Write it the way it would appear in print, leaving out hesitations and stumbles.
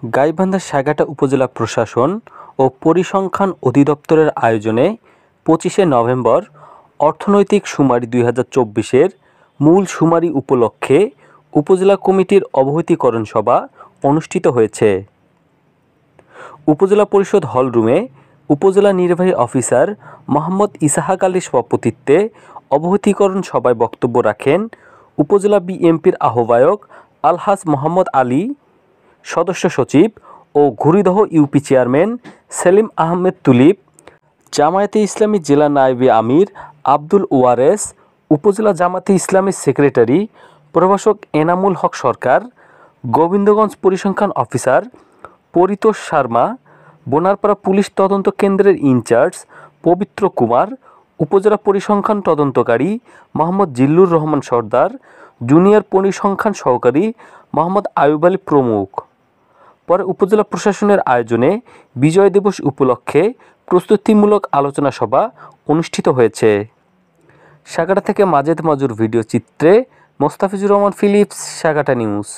গাইবান্ধা সাগাটা উপজেলা প্রশাসন ও পরিসংখ্যান অধিদপ্তরের আয়োজনে 25শে নভেম্বর অর্থনৈতিক শুমারি 2024-এর মূল শুমারি উপলক্ষে উপজেলা কমিটির অবহিতকরণ সভা অনুষ্ঠিত হয়েছে। উপজেলা পরিষদ হলরুমে উপজেলা নির্বাহী অফিসার মোহাম্মদ ইসাহাক আলীর সভাপতিত্বে অবহিতকরণ সভায় বক্তব্য রাখেন উপজেলা বিএনপির আহ্বায়ক আলহাজ মোহাম্মদ আলী, সদস্য সচিব ও ঘুরিদহ UP chairman Selim Ahmed tulip, জামায়াতে ইসলামী জেলা নায়েবে আমির আব্দুল ওয়ারেস, উপজেলা জামাতে ইসলামীর সেক্রেটারি প্রভাষক এনামুল হক সরকার, গোবিন্দগঞ্জ পরিসংখ্যান অফিসার পরিতোষ শর্মা, বোনারপাড়া পুলিশ তদন্ত কেন্দ্রের ইনচার্জ পবিত্র কুমার, উপজেলা পরিসংখ্যান তদন্তকারী মোহাম্মদ জিল্লুর রহমান সর্দার, জুনিয়র পরিসংখ্যান সহকারী মোহাম্মদ আয়ুব আলী প্রমুখ। পরে উপজেলা প্রশাসনের আয়োজনে বিজয় দিবস উপলক্ষে প্রস্তুতিমূলক আলোচনা সভা অনুষ্ঠিত হয়েছে। সাগাটা থেকে মাজেদ মাজুর ভিডিও চিত্রে মোস্তাফিজুর রহমান ফিলিপস, সাগাটা নিউজ।